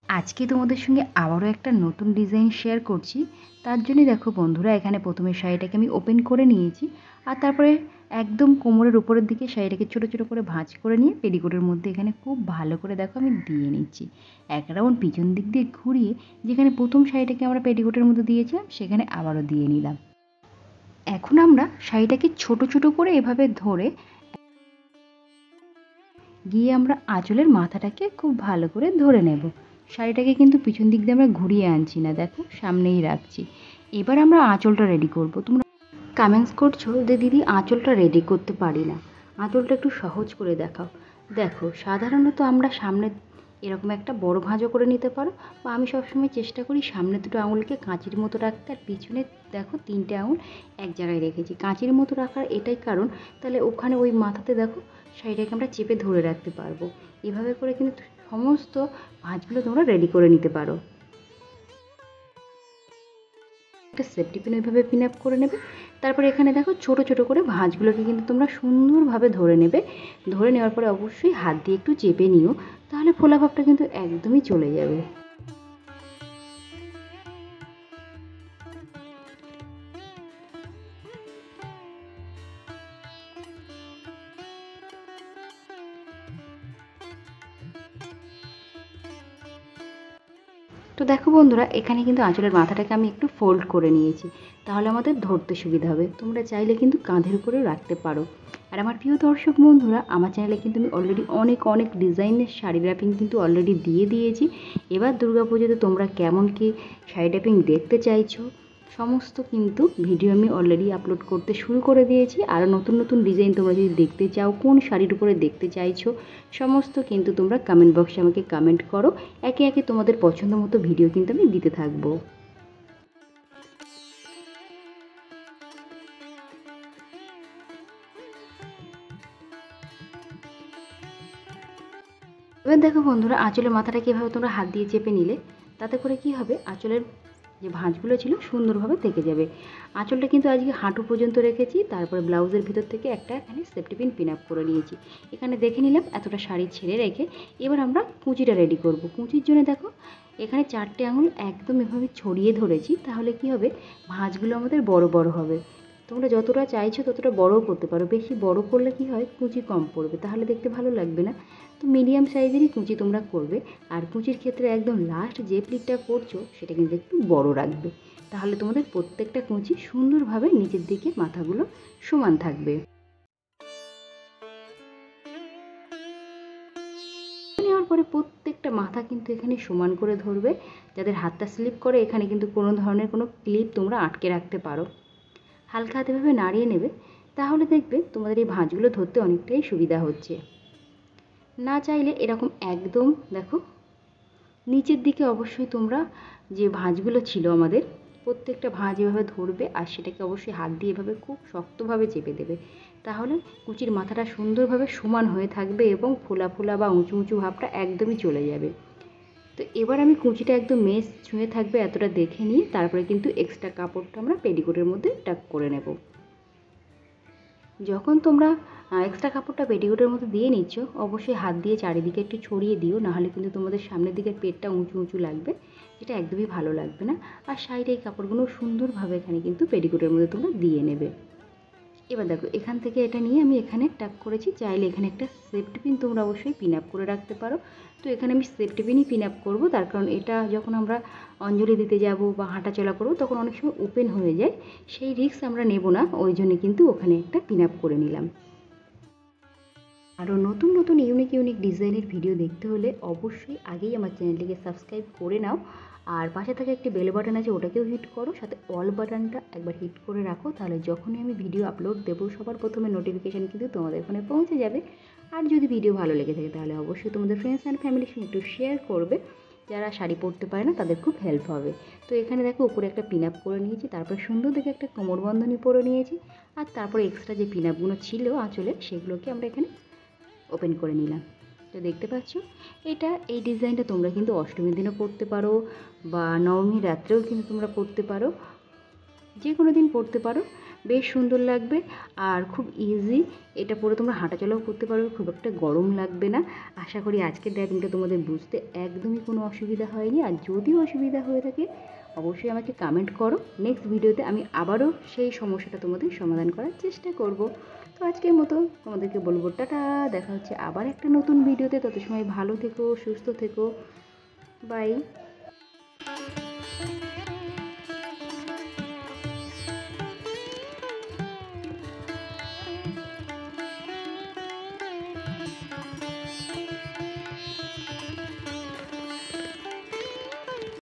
আজকে তোমাদের সঙ্গে আবারও একটা নতুন ডিজাইন শেয়ার করছি। তার জন্যই দেখো বন্ধুরা, এখানে প্রথমে শাড়িটাকে আমি ওপেন করে নিয়েছি, আর তারপরে একদম কোমরের উপরের দিকে শাড়িটাকে ছোটো ছোটো করে ভাঁজ করে নিয়ে পেটিকোটের মধ্যে এখানে খুব ভালো করে দেখো আমি দিয়ে নিচ্ছি। এক রাউন্ড পিছন দিক দিয়ে ঘুরিয়ে যেখানে প্রথম শাড়িটাকে আমরা পেটিকোটের মধ্যে দিয়েছিলাম সেখানে আবারও দিয়ে নিলাম। এখন আমরা শাড়িটাকে ছোট ছোট করে এভাবে ধরে গিয়ে আমরা আঁচলের মাথাটাকে খুব ভালো করে ধরে নেব। শাড়িটাকে কিন্তু পিছন দিক দিয়ে আমরা ঘুরিয়ে আনছি না, দেখো সামনেই রাখছি। এবার আমরা আঁচলটা রেডি করব। তোমরা কমেন্টস করছো যে দিদি আঁচলটা রেডি করতে পারি না, আঁচলটা একটু সহজ করে দেখাও। দেখো সাধারণত আমরা সামনে এরকম একটা বড় ভাঁজও করে নিতে পারো, বা আমি সবসময় চেষ্টা করি সামনে দুটো আঙুলকে কাঁচির মতো রাখতে, আর পিছনে দেখো তিনটে আঙুল এক জায়গায় রেখেছি। কাঁচির মতো রাখার এটাই কারণ, তাহলে ওখানে ওই মাথাতে দেখো শাড়িটাকে আমরা চেপে ধরে রাখতে পারবো। এভাবে করে কিন্তু সমস্ত ভাঁজগুলো তোমরা রেডি করে নিতে পারো। একটা সেফটি পিন ওইভাবে পিন আপ করে নেবে। তারপরে এখানে দেখো ছোট ছোট করে ভাঁজগুলোকে কিন্তু তোমরা সুন্দরভাবে ধরে নেবে। ধরে নেওয়ার পরে অবশ্যই হাত দিয়ে একটু চেপে নিও, তাহলে ফোলা ভাবটা কিন্তু একদমই চলে যাবে। তো দেখো বন্ধুরা, এখানে কিন্তু আঁচলের মাথাটাকে আমি একটু ফোল্ড করে নিয়েছি, তাহলে আমাদের ধরতে সুবিধা হবে। তোমরা চাইলে কিন্তু কাঁধের উপরেও রাখতে পারো। আর আমার প্রিয় দর্শক বন্ধুরা, আমার চ্যানেলে কিন্তু আমি অলরেডি অনেক অনেক ডিজাইনের শাড়ি র্যাপিং কিন্তু অলরেডি দিয়ে দিয়েছি। এবার দুর্গাপুজোতে তোমরা কেমন কি শাড়ি র্যাপিং দেখতে চাইছো সমস্ত কিন্তু ভিডিও আমি অলরেডি আপলোড করতে শুরু করে দিয়েছি। আরও নতুন নতুন ডিজাইন তোমরা যদি দেখতে চাও, কোন শাড়ির উপরে দেখতে চাইছো সমস্ত কিন্তু তোমরা কমেন্ট বক্সে আমাকে কমেন্ট করো। একে একে তোমাদের পছন্দ মতো ভিডিও কিন্তু আমি দিতে থাকবো। এবার দেখো বন্ধুরা, আঁচলের মাথাটা কীভাবে তোমরা হাত দিয়ে চেপে নিলে, তাতে করে কি হবে, আঁচলের যে ভাঁজগুলো ছিল সুন্দরভাবে থেকে যাবে। আঁচলটা কিন্তু আজকে হাঁটু পর্যন্ত রেখেছি, তারপরে ব্লাউজের ভিতর থেকে একটা এখানে সেফটি পিন পিন আপ করে নিয়েছি। এখানে দেখে নিলাম এতটা শাড়ি ছেড়ে রেখে এবার আমরা কুঁচিটা রেডি করব। কুঁচির জন্য দেখো এখানে 4টে আঙুল একদম এভাবে ছড়িয়ে ধরেছি, তাহলে কি হবে, ভাঁজগুলো আমাদের বড় বড় হবে। তোমরা যতটা চাইছো ততটা বড়ও করতে পারো, বেশি বড় করলে কি হয় কুঁচি কম পড়বে, তাহলে দেখতে ভালো লাগবে না। তো মিডিয়াম সাইজেরই কুঁচি তোমরা করবে। আর কুঁচির ক্ষেত্রে একদম লাস্ট যে প্লিটটা করছো সেটা কিন্তু একটু বড় রাখবে, তাহলে তোমাদের প্রত্যেকটা কুঁচি সুন্দরভাবে নিচের দিকে মাথাগুলো সমান থাকবে। নেওয়ার পরে প্রত্যেকটা মাথা কিন্তু এখানে সমান করে ধরবে। যাদের হাতটা স্লিপ করে এখানে কিন্তু কোনো ধরনের কোনো ক্লিপ তোমরা আটকে রাখতে পারো। হালকা হাতেভাবে নাড়িয়ে নেবে, তাহলে দেখবে তোমাদের এই ভাঁজগুলো ধরতে অনেকটাই সুবিধা হচ্ছে। না চাইলে এরকম একদম দেখো নিচের দিকে অবশ্যই তোমরা যে ভাঁজগুলো ছিল আমাদের প্রত্যেকটা ভাঁজ এভাবে ধরবে, আর সেটাকে অবশ্যই হাত দিয়ে এভাবে খুব শক্তভাবে চেপে দেবে, তাহলে কুচির মাথাটা সুন্দরভাবে সমান হয়ে থাকবে এবং ফোলা ফোলা বা উঁচু উঁচু ভাবটা একদমই চলে যাবে। তো এবার আমি কুচিটা একদম মেশ ছুঁয়ে থাকবে এতটা দেখে নিয়ে তারপরে কিন্তু এক্সট্রা কাপড়টা আমরা পেটিকোটের মধ্যে টাক করে নেব। যখন তোমরা এক্সট্রা কাপড়টা পেটিকোটের মধ্যে দিয়ে নিচ্ছ অবশ্যই হাত দিয়ে চারিদিকে একটু ছড়িয়ে দিও, নাহলে কিন্তু তোমাদের সামনের দিকের পেটটা উঁচু উঁচু লাগবে, যেটা একদমই ভালো লাগবে না। আর সাইডে এই কাপড়গুলো সুন্দরভাবে এখানে কিন্তু পেটিকোটের মধ্যে তোমরা দিয়ে নেবে। এবার দেখো এখান থেকে এটা নিয়ে আমি এখানে টাক করেছি, চাইলে এখানে একটা সেফটি পিন তোমরা অবশ্যই পিন আপ করে রাখতে পারো। তো এখানে আমি সেফটি পিনই পিন আপ করবো, তার কারণ এটা যখন আমরা অঞ্জলি দিতে যাব বা হাঁটাচলা করবো তখন অনেক সময় ওপেন হয়ে যায়, সেই রিস্ক আমরা নেব না, ওই জন্য কিন্তু ওখানে একটা পিন আপ করে নিলাম। আরও নতুন নতুন ইউনিক ইউনিক ডিজাইনের ভিডিও দেখতে হলে অবশ্যই আগেই আমার চ্যানেলটিকে সাবস্ক্রাইব করে নাও, আর পাশে থাকা একটি বেল বাটন আছে ওটাকেও হিট করো, সাথে অল বাটনটা একবার হিট করে রাখো, তাহলে যখনই আমি ভিডিও আপলোড দেবো সবার প্রথমে নোটিফিকেশান কিন্তু তোমাদের ফোনে পৌঁছে যাবে। আর যদি ভিডিও ভালো লেগে থাকে তাহলে অবশ্যই তোমাদের ফ্রেন্ডস অ্যান্ড ফ্যামিলির সঙ্গে একটু শেয়ার করবে, যারা শাড়ি পরতে পারে না তাদের খুব হেল্প হবে। তো এখানে দেখো উপরে একটা পিন আপ করে নিয়েছি, তারপরে সুন্দর দেখে একটা কোমরবন্ধনী পরে নিয়েছি, আর তারপরে এক্সট্রা যে পিন আপগুলো ছিল আঁচলে সেগুলোকে আমরা এখানে ওপেন করে নিলাম। তো দেখতে পাচ্ছ এই ডিজাইনটা তোমরা কিন্তু অষ্টমীর দিনও পরতে পারো, বা নবমীর রাত্রেও কিন্তু তোমরা পরতে পারো, যে কোনো দিন পরতে পারো। বেশ সুন্দর লাগবে আর খুব ইজি। এটা পরে তোমরা হাঁটাচলাও করতে পারবে, খুব একটা গরম লাগবে না। আশা করি আজকের ড্রাইভিংটা তোমাদের বুঝতে একদমই কোনো অসুবিধা হয়নি। আর যদি অসুবিধা হয়ে থাকে অবশ্যই আমাকে কমেন্ট করো, নেক্সট ভিডিওতে আমি আবারও সেই সমস্যাটা তোমাদের সমাধান করার চেষ্টা করব। তো আজকের মতো তোমাদেরকে বলবো টাটা, দেখা হচ্ছে আবার একটা নতুন ভিডিওতে। তত সময় ভালো থেকো, সুস্থ থেকো, বাই।